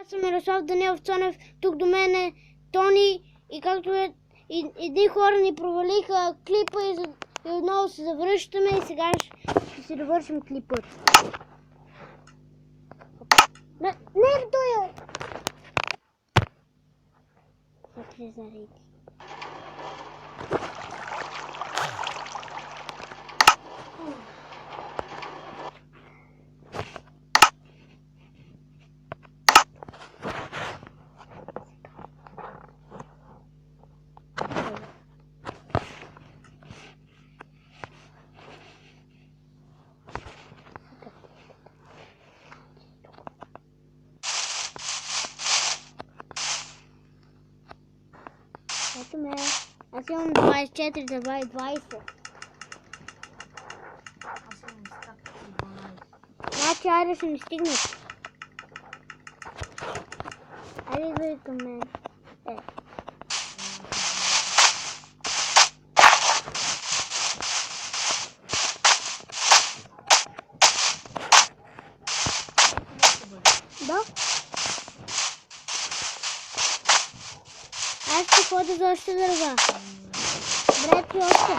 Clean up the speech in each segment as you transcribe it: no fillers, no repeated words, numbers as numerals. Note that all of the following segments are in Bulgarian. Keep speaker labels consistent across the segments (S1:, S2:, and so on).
S1: Аз съм Мирослав Данилов Цонев, тук до мен е Тони и както е, едни хора ни провалиха клипа и отново се завръщаме и сега ще си довършим клипа. Не, той е! Вътре зареди. Ето ме, аз имам 24, давай 20.
S2: Аз имам стак 12.
S1: Значи, айде ще ми стигнат. Айде идвай към мен. Да? Аз ще ходя за още дърва. Добре, ти още.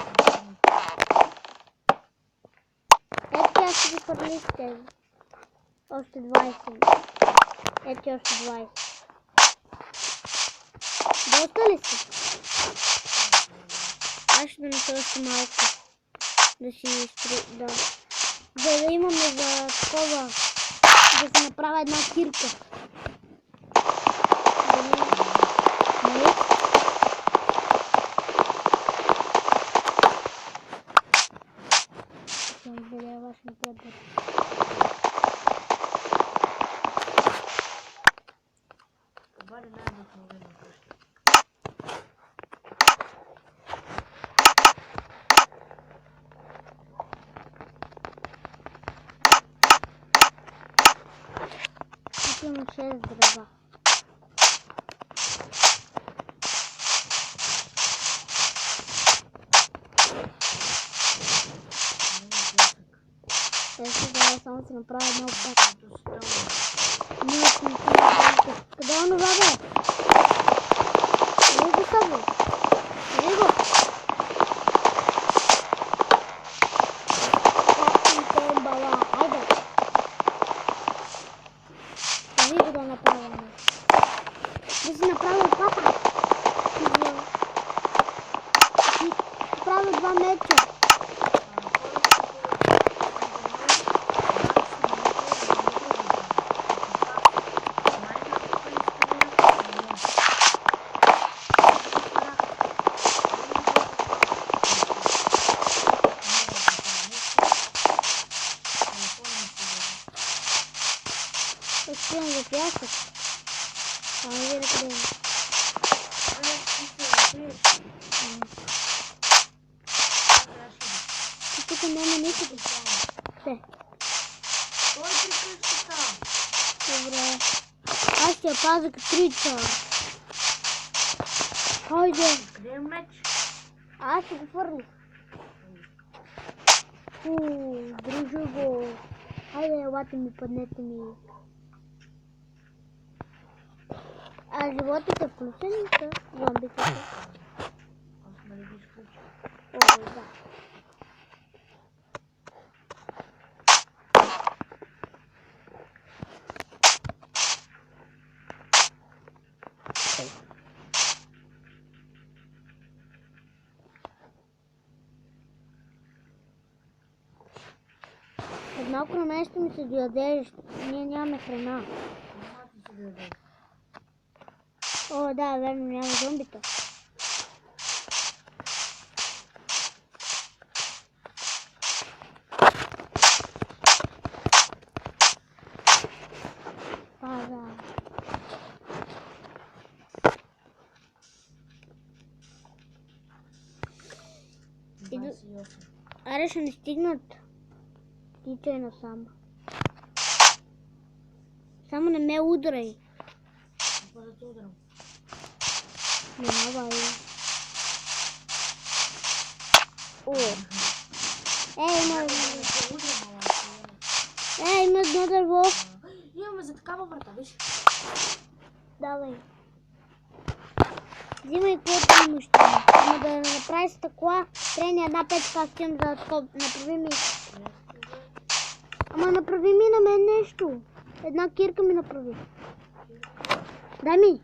S1: Ето аз ще ги хвърли с тези. Още 20. Ето още 20. Доста ли си? Аз ще донеса още малко. Да си да. За да имаме за такова. Да си направя една кирка. Имам 6 дърва. Сега само се направя едно пак. Къде е онова, бе? Къде го са, бе? Къде го? Как съм те бала? Айде! Кажи го да направя. Да си направя папа. Си направя 2 меча. Спирам за пясък. Не видя къде има. Тук няма никъде. Те.
S2: Кой е къщата?
S1: Добре. Аз ще я пазя като трица. Хайде.
S2: Къде е меч?
S1: Аз ще го фърлих. Дружи го. Хайде, елате ми, паднете ми. А животите включени са? Зомбите са?
S2: Аз ме ли ги изключи?
S1: О, да. Малко на мен ще ми се доядеш. Ние нямаме храна. О, да, верно, няма зомбите. Да. Аре, ще не стигнат. Тичай насам. Само не ме удрай.
S2: Какво да те удрям?
S1: Не давай. О! Ей, има едно дърво.
S2: за такава врата, виж.
S1: Давай. Взимай каквото имаш там. Ама да направи стъкла, трябва ни една печка, аз тям да направи ми. Ама направи ми на мен нещо. Една кирка ми направи. Дай ми.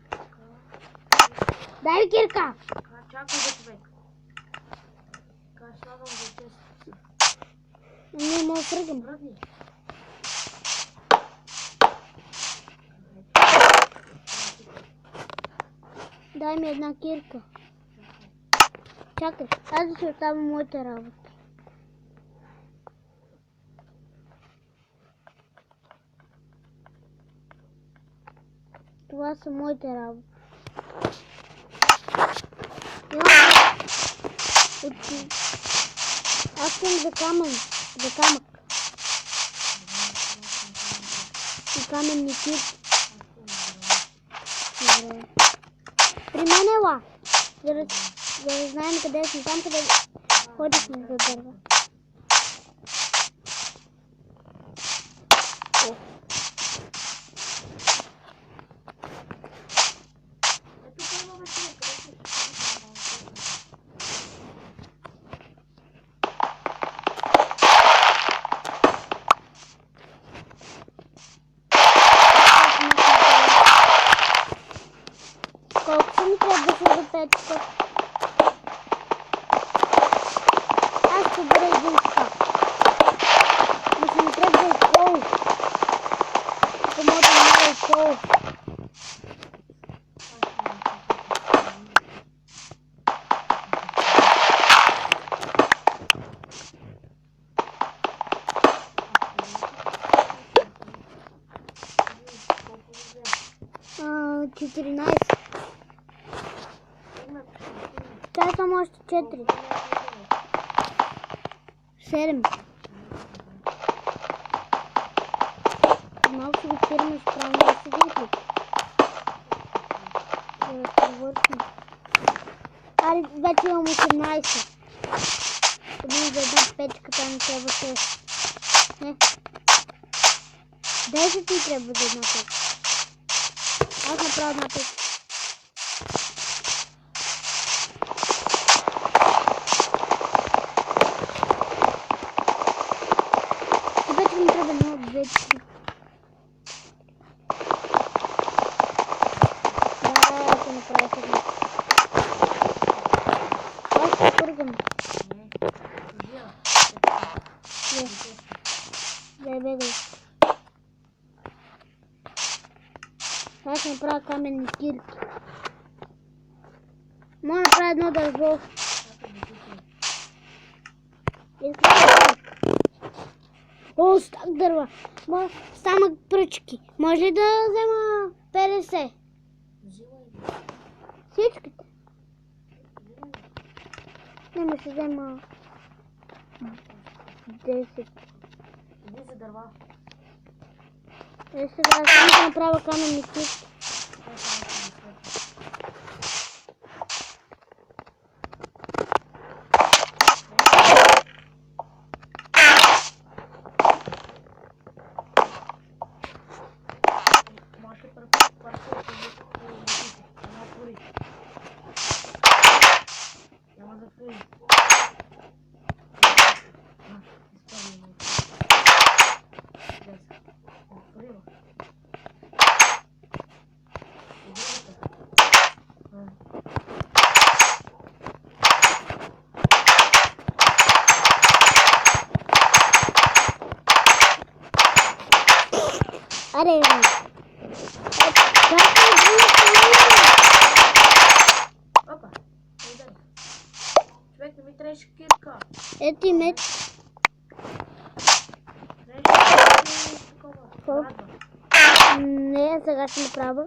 S1: Дай ми кирка.
S2: Чакай за човек. Слагам за чест.
S1: Не мога да пръгам.
S2: Мръдни.
S1: Дай ми една кирка. Чакай, аз да си оставям моята работа. Това са моите работи. Аз съм за камък. И каменни кирки. Добре. При мен ела. За да знаем къде сме. Там къде ходихме за дърва. Колко ми трябва да се запечка? Аз ще бъда един скак. Но ще ми трябва и кол. Ако мога да няма и кол. А, 14. Сега само още 4. 7. Малко ще го спираме, ще правим да се един. Да привършим. Аре, вече имам 18. Къде за една печка, там трябва 6. Не. 10 ти трябва за една печка. Аз направя една печка. Вече ми трябва много вече. Да, ще направя сега. Аз ще пъргам. Дай бегай. Аз ще направя каменни кирки. Мога да направя едно дърво. О, стак дърва. Самък пръчки. Може ли да взема 50? Всичките. Не, ще взема 10.
S2: Иди за дърва.
S1: Сега само да направя каменни кирки. Аре,
S2: Опа, човек, не ми трябваше кирка.
S1: ети меч.
S2: Трябваше такова.
S1: Не, сега ще направя.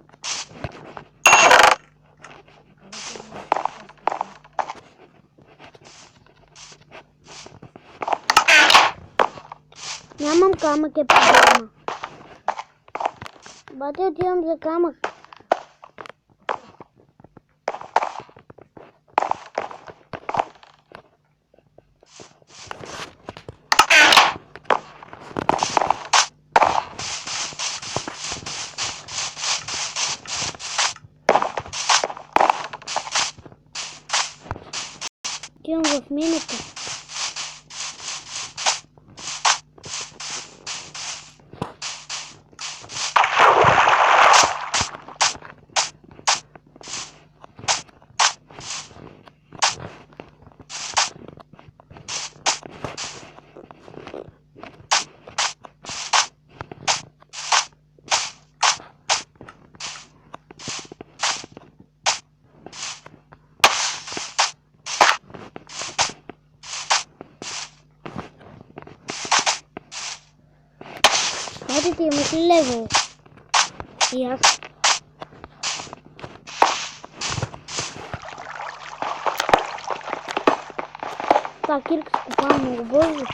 S1: Нямам камък е проблема. Бате, отивам за камък. Отивам в мината. Ето ти имаш ли левел? И аз. Това кирка скопава много бързо.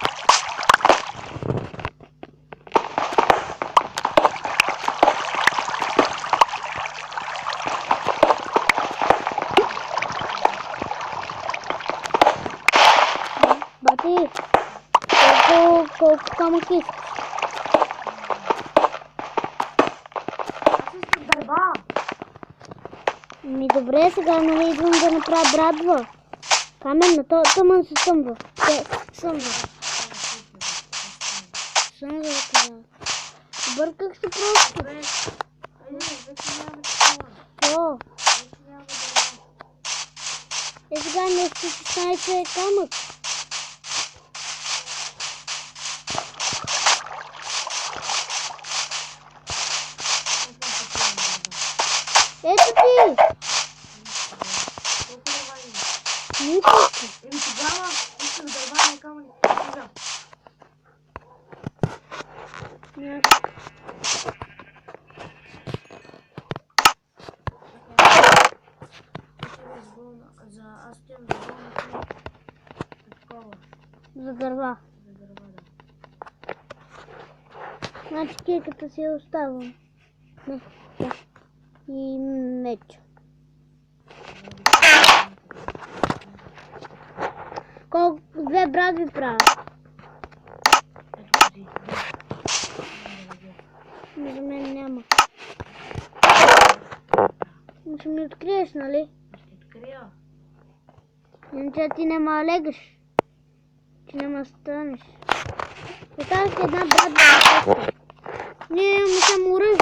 S1: Бати, колко камък искаш?
S2: Аз искам дърва.
S1: Ми добре, сега нали идвам да направя брадва. Каменна, тъмън се съмва. Съмва каза. Бърках се просто.
S2: Добре. Айде, вече няма такова.
S1: О,
S2: Вече няма дърва.
S1: сега нещо 16 камък. Ето ти!
S2: Колко дърва има?
S1: Николко.
S2: Еми тогава искам дърва, не камъни. Сега. Аз отивам за болната. Такова.
S1: За дърва.
S2: За дърва, да.
S1: Значи кирката си я оставам. Не, да. И меч. Колко две брадви правя?
S2: Ето този.
S1: За мен няма. Ще ми откриеш, нали?
S2: Ще открия.
S1: Иначе ти няма да легаш. Ти няма да станеш. Оставя си една брадва. Не, имаме само оръжие.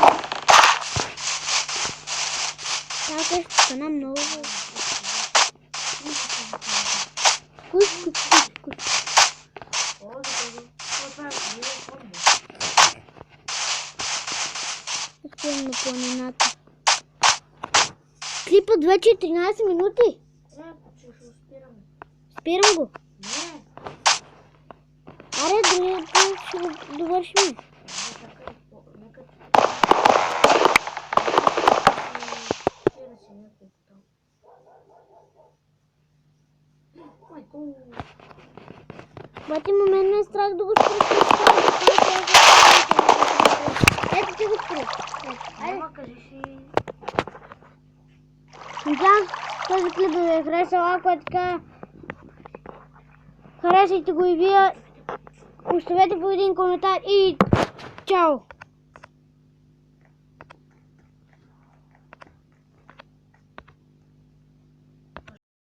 S1: Тази къща стана много. Куш.
S2: О, за този. Това е фонда.
S1: Отивам на планината. Клипът вече е 13 минути.
S2: Ще спираме.
S1: Спирам го.
S2: Не.
S1: Аре, дали ще го довършим.
S2: Нека майко.
S1: Бати, момент ме е страх да го спреш. Ето ти го спреш. Айде.
S2: Ама кажи си.
S1: Надявам този клип да ви е харесал. Ако е така, харесайте го и вие. Оставете по един коментар и чао!